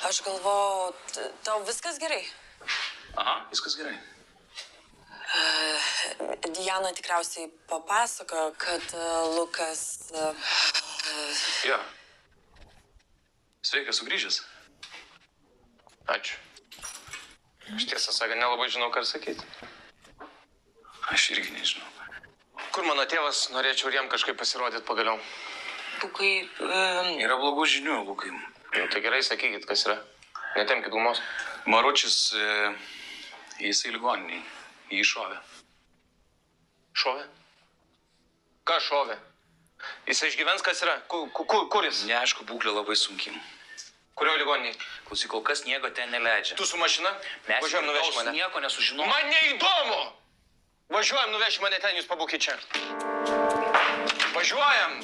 Aš galvoju, tau viskas gerai? Aha, viskas gerai. Diana tikriausiai papasakojo, kad Lukas... Jo. Sveikas sugrįžęs. Ačiū. Aš tiesą sakant, nelabai žinau, ką sakyti. Aš irgi nežinau. Kur mano tėvas, norėčiau ir jam kažkaip pasirodyti pagaliau. Lukai... Yra blogų žinių, Lukai. Nu, tai gerai, sakykit, kas yra. Netemkit gumos. Maručis, jisai ligoniniai. Jį šovė. Šovė? Ką šovė? Jis išgyvens, kas yra? Kur jis? Neaišku, būklė labai sunki. Kurio ligoniniai? Klausyk, kol kas nieko ten neleidžia. Tu su mašina? Mes Važiuojam, nuveši mane. Nieko nesužinojom. Man neįdomu! Važiuojam, nuveši mane ten, jūs pabūkit čia. Važiuojam!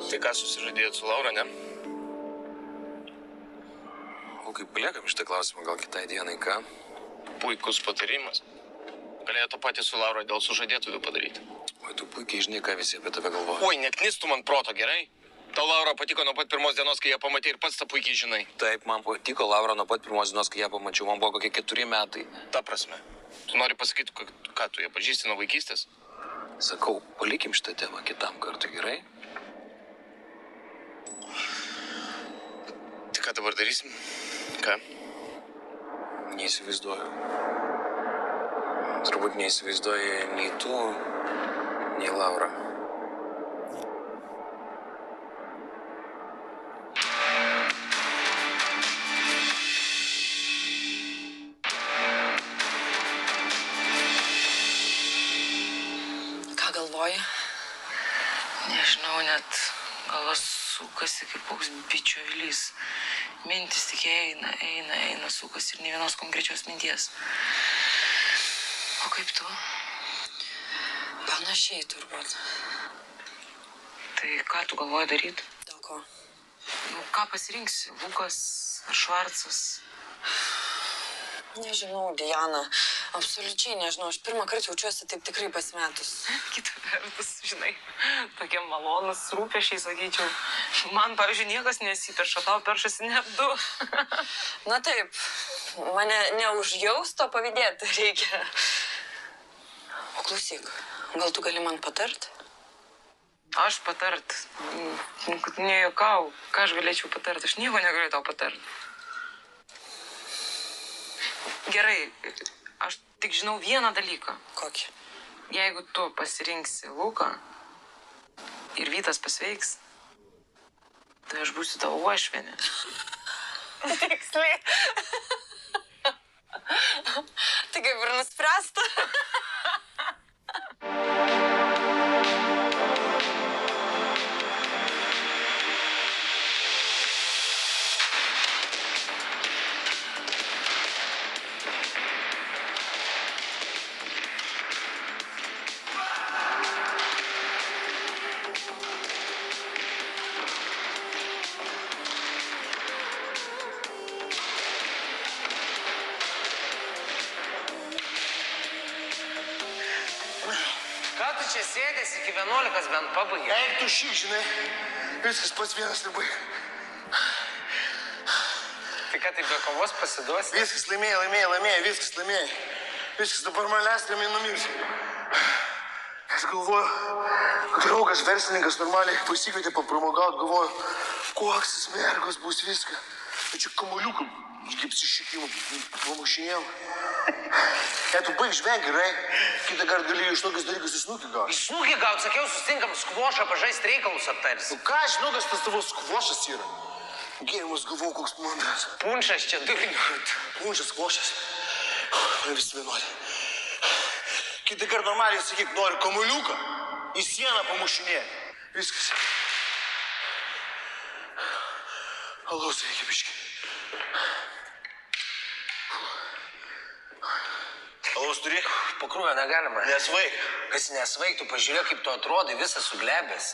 Tai ką susižadėjot su Laura, ne? Lukai, paliekam šitą klausimą gal kitai dienai, ką? Puikus patarimas. Galėjo tą patį su Laura dėl sužadėtuvių padaryti. Oi, tu puikiai žinai, ką visi apie tave galvoja. Oi, neknistų man proto, gerai? Tau Laura patiko nuo pat pirmos dienos, kai ją pamatė ir pats tą puikiai žinai. Taip, man patiko Laura nuo pat pirmos dienos, kai ją pamačiau. Man buvo kokie 4 metai. Ta prasme. Tu nori pasakyti, ką tu ją pažįsti nuo vaikystės? Sakau, palikim šitą temą kitam kartui, gerai? Tai ką dabar darysim? Ką? Neįsivaizduoju. Turbūt neįsivaizduoju nei tu, nei Laura. Ką galvoji? Nežinau, net galvas sukasi kaip koks bičio vilys. Mintis tik eina, sukasi ir ne vienos konkrečios minties. O kaip tu? Panašiai turbūt. Tai ką tu galvoji daryti? Dėl ko? Nu, ką pasirinksi? Lukas ar Švarcas? Nežinau, Diana. Absoliučiai nežinau. Aš pirmą kartą jaučiuosi taip tikrai pasimetus. Kita vertus, žinai, tokie malonus rūpešiai, sakyčiau. Man, pavyzdžiui, niekas nesiperša, tau peršasi net 2. Na taip, mane neužjausto pavydėti reikia. O klausyk, gal tu gali man patart? Aš patart? Nejuokau, ką aš galėčiau patart? Aš nieko negaliu tau patart. Gerai, aš tik žinau vieną dalyką. Kokį? Jeigu tu pasirinksi Luką ir Vytas pasveiks, tai aš būsiu tavo uošvienė. Tiksliai. Tai kaip ir nuspręsta. Ką tu čia sėdės iki 11 bent pabaigė? Eik tu šį, žinai, viskas pats vienas labai. Tai ką, tai be kovos pasiduosi? Viskas laimėjai, viskas laimėjai. Viskas dabar man leisti ramiai numirti. Aš galvoju, kad draugas verslininkas normaliai pasikvietė papramogauti, galvoju, koks jis mergos bus viską. Tai čia kamuoliukam, kaip sišikimų, pamušinėjom. Tu baig žveng, gerai? Kitą kartą gali iš tokius dalykus į snukį gauti. Į snukį gauti, sakiau, susitinkam skvošą, pažaisti reikalus aptarsi. Nu ką, žinau, kas tas tavo skvošas yra? Gėrimas galvoju, koks mandras. Punšas čia durniu. Punšas, skvošas. Man visi vienodi. Kitą kartą normaliai sakyk, nori kamuoliuką, į sieną pamušinėti. Viskas. Alaus reikia biškį. Alaus turi? Pakrūvio negalima. Nesvaik. Kas nesvaik, tu pažiūrėk, kaip tu atrodai, visas suglebęs.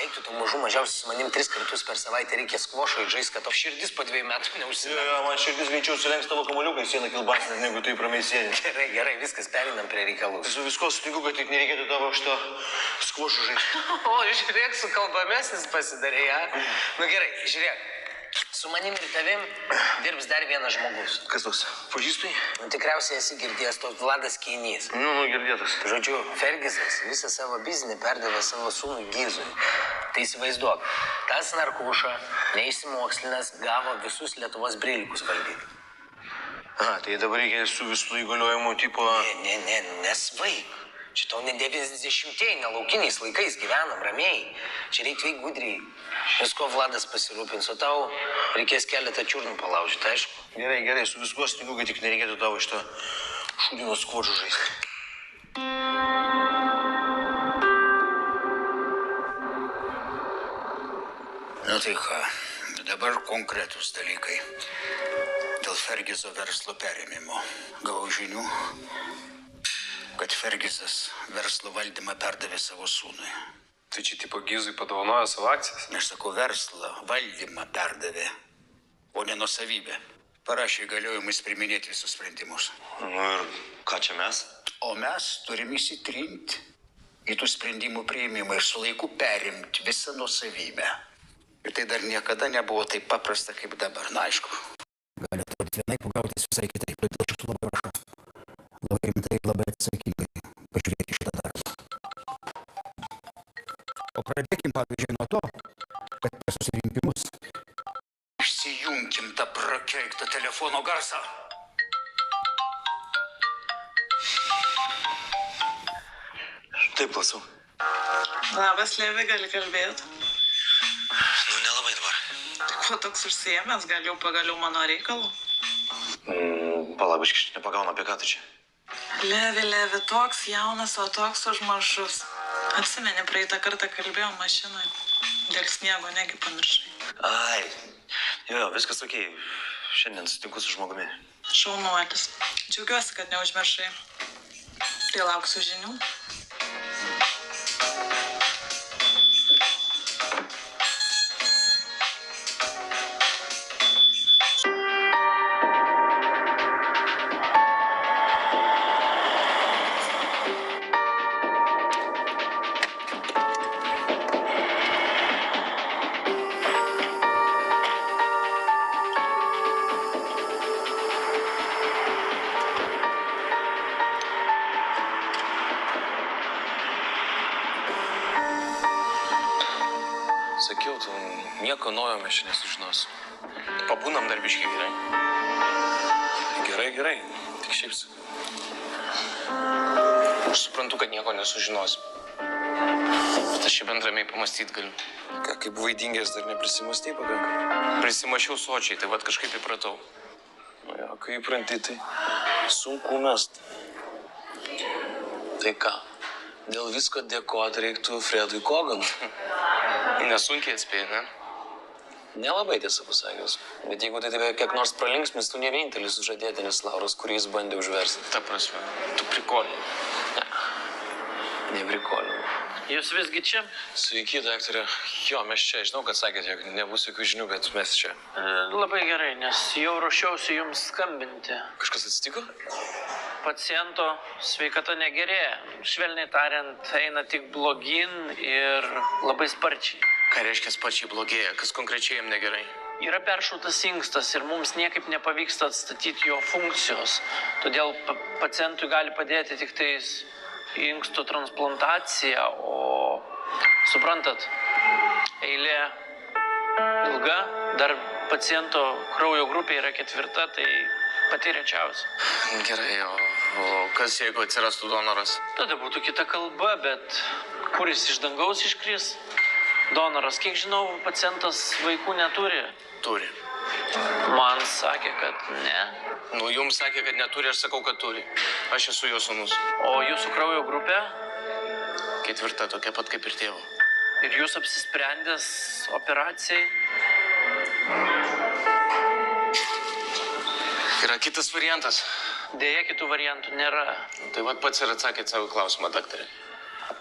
Eik, tu mažų mažiausiai su manim 3 kartus per savaitę reikia skvošo įžais, kad tavo širdis po 2 metų neužsideda. Jo, man širdis greičiau sulenks tavo kamuoliuką į sieną kilbasinę, negu tu įpramiai sėdi. Gerai, gerai, viskas, pereinam prie reikalų. Su visko sutinku, kad tik nereikėtų tavo šito skvošo žaisti. O, žiūrėk, su kalbamesnis pasidarė, ja? Nu gerai, žiūrėk. Su manim ir tavim dirbs dar vienas žmogus. Kas toks? Pažįstai? Nu, tikriausiai esi girdėjęs toks Vladas Keinys. Nu, girdėtas. Žodžiu, Fergizas visą savo biznį perdavė savo sūnui Gizui. Tai įsivaizduok, tas narkuša, neišsimokslinęs, gavo visus Lietuvos brilikus valdyti. Aha, tai dabar reikia su visų įgaliojimu tipo... Nesvaik. Čia tau ne 90-ieji, nelaukiniais laikais gyvenam ramiai. Čia reikia veik gudriai. Visko Vladas pasirūpins, o tau reikės keletą čiurnų palaužyti, aišku? Gerai, su visko sutinku, kad tik nereikėtų tavo šito šūdino skvošo žaisti. Na tai ką, dabar konkretus dalykai. Dėl Fergizo verslo perėmimo gavau žinių, kad Fergizas verslo valdymą perdavė savo sūnui. Tai čia tipo Gizui padovanojo savo akcijas? Aš sakau, verslo valdymą perdavė, o ne nuosavybę. Parašė įgaliojimus priiminėti visus sprendimus. Nu ir ką čia mes? O mes turim įsitrinti į tų sprendimų priėmimą ir su laiku perimti visą nuosavybę. Ir tai dar niekada nebuvo taip paprasta kaip dabar, na aišku. Gali atrodyti vienaip, pagautis visai kitaip, bet aš esu labai prašau. Labai rimtai, labai atsakingai pažiūrėti šitą darbą. O pradėkim, pavyzdžiui, nuo to, kad per susirinkimus išsijunkim tą prakeiktą telefono garsą. Taip, klausau. Labas, Levi, gali kalbėti. Nu, nelabai dabar. Tai kuo toks užsiėmęs, gal jau pagaliau mano reikalų? Palabiškai, nepagauna apie ką tu čia. Levi, toks jaunas, o toks užmaršus. Atsimeni, praeitą kartą kalbėjom mašinoje. Dėl sniego, negi pamiršai. Ai, jo, viskas okei. Šiandien sutinku su žmogumi. Šaunuolis. Džiaugiuosi, kad neužmiršai. Tai lauksiu žinių. Sakiau, tu nieko naujo mes čia nesužinosim. Pabūnam dar biškį, gerai? Gerai, tik šiaip sakiau. Aš suprantu, kad nieko nesužinosim. Bet aš čia bendramiai pamastyti galiu. Ką, kaip vaidingės dar neprisimastei pakankamai? Prisimašiau sočiai, tai vat kažkaip įpratau. Nu jo, kai įpranti, tai sunku mest. Tai ką, dėl visko dėkoti reiktų Fredui Koganui. Nesunkiai atspėjai, ne? Nelabai tiesą pasakius. Bet jeigu tai tave kiek nors pralinksmis, tu ne vienintelis sužadėtinis Lauras, kurį jis bandė užversti. Ta prasme, tu prikolini. Neprikolinu. Jūs visgi čia? Sveiki, daktarė. Jo, mes čia. Žinau, kad sakėte, jog nebus jokių žinių, bet mes čia. Labai gerai, nes jau ruošiausi jums skambinti. Kažkas atsitiko? Paciento sveikata negerėja. Švelniai tariant, eina tik blogyn ir labai sparčiai. Ką reiškia sparčiai blogėja? Kas konkrečiai jam negerai? Yra peršautas inkstas ir mums niekaip nepavyksta atstatyti jo funkcijos. Todėl pacientui gali padėti tik tais inkstų transplantacija, o suprantat, eilė ilga, dar paciento kraujo grupė yra 4, tai pati rečiausia. Gerai, o kas jeigu atsirastų donoras? Tada būtų kita kalba, bet kuris iš dangaus iškris? Donoras, kiek žinau, pacientas vaikų neturi. Turi. Man sakė, kad ne. Nu, jums sakė, kad neturi, aš sakau, kad turi. Aš esu jo sūnus. O jūsų kraujo grupė? 4, tokia pat kaip ir tėvo. Ir jūs apsisprendęs operacijai? Yra kitas variantas. Deja, kitų variantų nėra. Tai vat pats ir atsakėt savo klausimą, daktarė.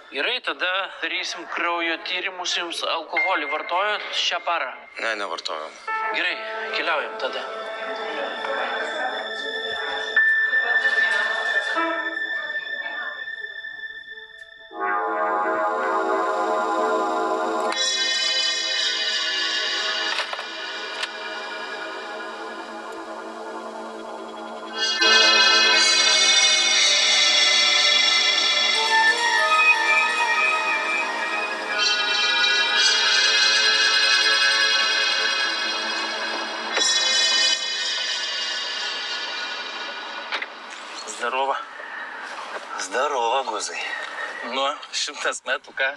Gerai, tada darysim kraujo tyrimus. Jums alkoholį vartojot šią parą? Ne, nevartojom. Gerai, keliaujam tada. Zdarova. Zdarova, Guzai. Nu, 100 metų, ką?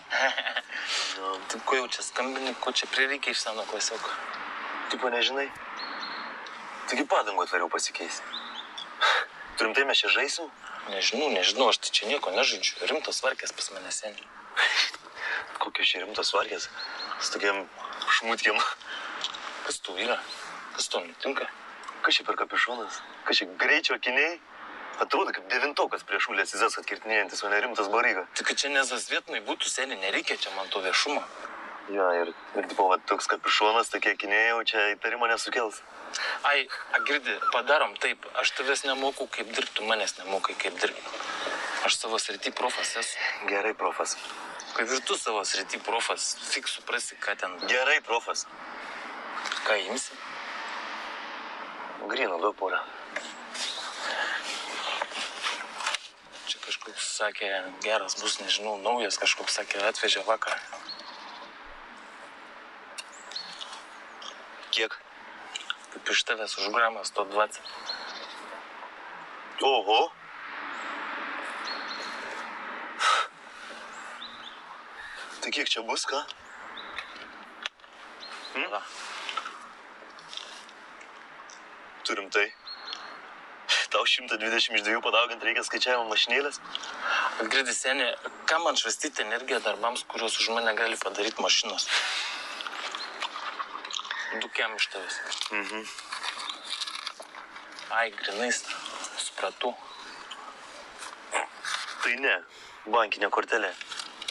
Tai ko jau čia skambini, ko čia prireikia iš seno klasioko? Tipo, nežinai? Taigi padangų atvariau pasikeisti. Rimtai mes čia žaisim? Nežinau, aš tai čia nieko nežaidžiu. Rimtos varkės pas mane seniai. Kokios čia rimtos varkės? Su tokiam šmutkiam. Kas tu yra? Kas to nutinka? Kas čia per kapišonas? Kas čia greičio akiniai? Atrodo, kaip 9-okas prieš Ulės Izas atkirtinėjantis, o ne rimtas baryga. Tik čia nezazvietinai būtų seniai, nereikia čia man to viešumo. Jo, ir tipo, va, toks kapišonas, tokie akiniai jau čia įtarimo nesukels. Ai, Girdi, padarom taip. Aš tavęs nemokau kaip dirbti, tu manęs nemokai kaip dirbti. Aš savo srity profas esu. Gerai, profas. Kaip ir tu savo srity profas, tik suprasi, ką ten... Gerai, profas. Ką imsi? Gryno, duok porą. Čia kažkoks sakė, geras bus, nežinau, naujas kažkoks sakė, atvežė vakar. Kiek? Kaip iš tavęs už gramą 120. Oho. Tai kiek čia bus, ką? Va. Turim tai. Tau 120 iš 2 padaugint reikia skaičiavimo mašinėlės. Girdi, seniai, ką man švaistyti energiją darbams, kuriuos už mane gali padaryti mašinos? Dukiam iš tavęs. Ai, grinais, supratau. Tai ne, bankinė kortelė.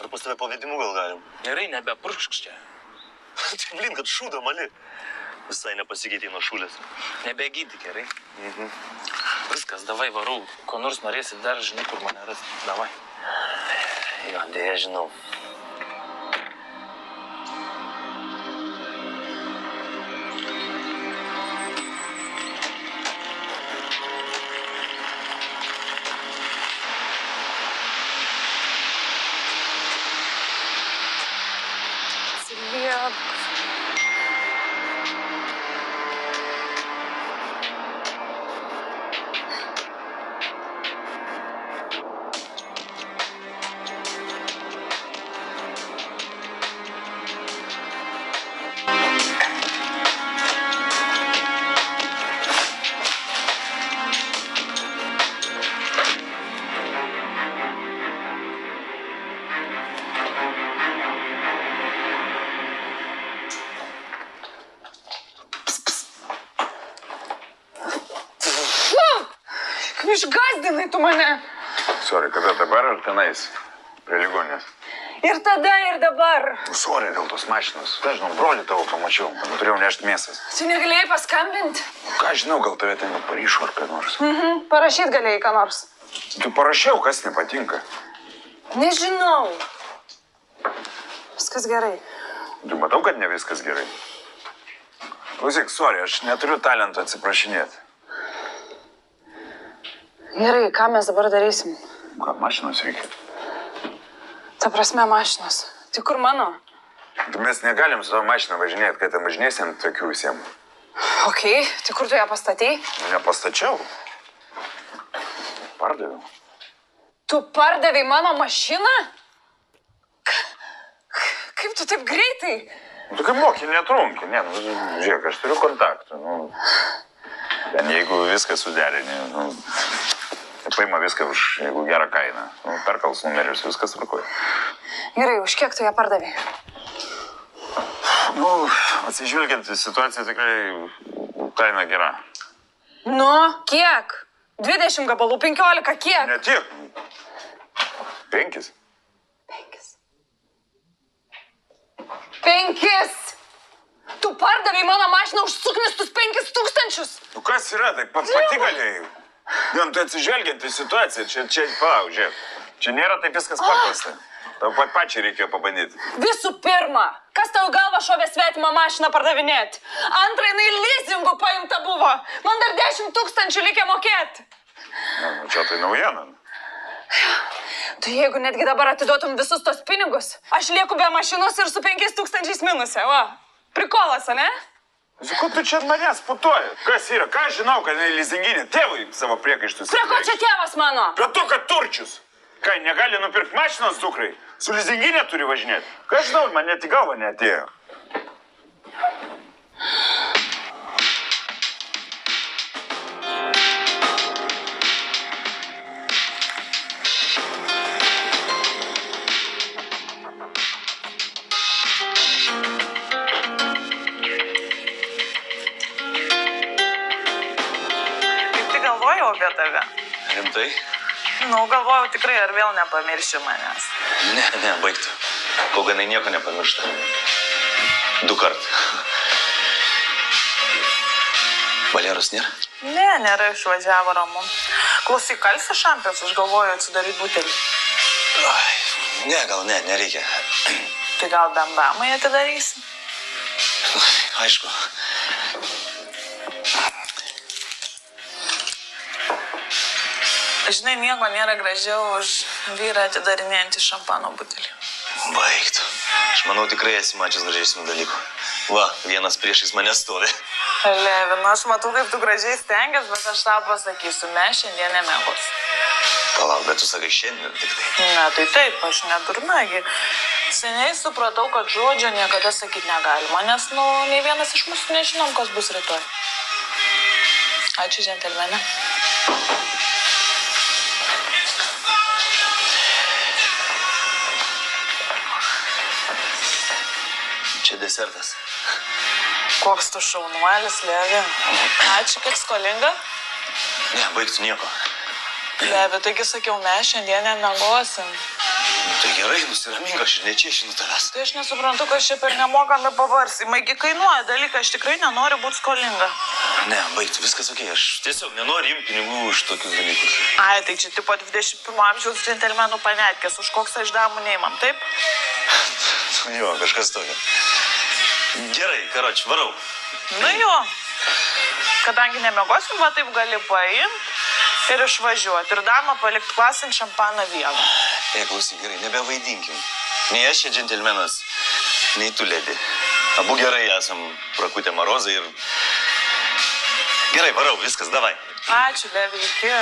Ar pas tave pavedimu gal galim? Gerai, nebepurkšk čia. Tai blin, kad šūda mali. Visai nepasikeitė nuo šūlės. Nebegydi, gerai? Viskas, davai, varau. Ko nors norėsi dar, žinai, kur mane rasti. Davai. Jo, dėja, žinau. Atsiliepk. Išgazdinai tu mane. Sorry, kada dabar ar tenais? Prie ligonės. Ir tada, ir dabar. Sorry dėl tos mašinos. Ką žinau, brolį tavo pamačiau. Turėjau nešti mėsas. Tu negalėjai paskambinti? Ką žinau, gal tave ten paryšo ar ką nors. Parašyt galėjai ką nors. Tu parašiau, kas nepatinka. Nežinau. Viskas gerai. Tu matau, kad ne viskas gerai. Klausyk, sorry, aš neturiu talento atsiprašinėti. Gerai, ką mes dabar darysim? Ką, mašinos reikia? Ta prasme, mašinos. Tai kur mano? Tai mes negalim su tavo mašina važinėti, kad ten važinėsim tokių visiems. Okei, tai kur tu ją pastatei? Nepastačiau. Pardaviau. Tu pardavei mano mašiną? Kaip tu taip greitai? Tu kaip moki netrunki, ne, nu, žiūrėk, aš turiu kontaktų, nu. Ten jeigu viską suderini, nu, paima viską už, jeigu gerą kainą. Nu, perkals numerius, viskas tvarkoja. Gerai, už kiek tu ją pardavai? Nu, atsižvelgiant į situaciją, tikrai kaina gera. Nu, kiek? 20 gabalų, 15, kiek? Ne tiek. 5. 5! Tu pardavai mano mašiną už suknistus 5000. Nu kas yra, tai pati galėjai. Ne, tai atsižvelgiant į situaciją, čia palauk, žiūrėk. Čia nėra taip viskas paprasta. Tau pat pačiai reikėjo pabandyti. Visų pirma, kas tau galva šovė svetimą mašiną pardavinėti? Antra, jinai leasingu paimta buvo. Man dar 10 000 reikia mokėti. Nu, čia tai naujiena. Tu jeigu netgi dabar atiduotum visus tos pinigus, aš lieku be mašinos ir su 5000 minuse, va. Prikolas, ne? Ko tu čia manęs putoji? Kas yra? Ką aš žinau, kad jinai lizinginė tėvui savo priekaištus. Prie ko čia tėvas mano? Prie to, kad turčius. Ką, negali nupirkti mašinos dukrai? Su lizinginė turi važinėti. Ką aš žinau, man net į galvą neatėjo. Kaip tik galvojau apie tave. Rimtai? Nu, galvojau tikrai, ar vėl nepamirši manęs. Ne, baigtų. Kol ganai nieko nepamiršta. 2 kart. Valeros nėra? Ne, nėra, išvažiavo ramu. Klausyk, kalsi šampės, aš galvoju atsidaryti butelį. Ne, gal ne, nereikia. Tai gal bambamai atidarysi? Aišku. Žinai, nieko nėra gražiau už vyrą atidarinėjantį šampano butelį. Baigtų. Aš manau, tikrai esi mačias gražesnių dalykų. Va, vienas priešais mane stovi. Levin, aš matau, kaip tu gražiai stengiasi, bet aš tau pasakysiu, mes šiandien nemegos. Palauk, bet tu sakai šiandien tik tai. Ne, tai taip, aš nedurnagi. Seniai supratau, kad žodžio niekada sakyti negalima, nes, nei vienas iš mūsų nežinom, kas bus rytoj. Ačiū, džentelmenė. Čia desertas. Koks tu šaunuolis, Levi. Ačiū, kiek skolinga. Ne, baigtų nieko. Levi, taigi sakiau, mes šiandien nemiegosim. Tai gerai, nusiramink, aš ir nečiešinu tavęs. Tai aš nesuprantu, kas čia per nemokami pavarsimai. Kainuoja dalyką, aš tikrai nenoriu būti skolinga. Ne, baigtų, viskas okei, aš tiesiog nenoriu imti pinigų už tokius dalykus. Ai, tai čia tipo 21 amžiaus džentelmenų panetkės, už koks aš damų neimam, taip? Jo, kažkas tokio. Gerai, karoči, varau. Nu jo. Kadangi nemiegosim, va taip gali paimti ir išvažiuoti. Ir damą palikti klasint šampaną vieną. Klausyk, gerai, nebevaidinkim. Nei aš čia džentelmenas, nei tu, Ledi. Abu gerai esam prakutę marozą ir... Gerai, varau, viskas, davai. Ačiū, Levi, iki.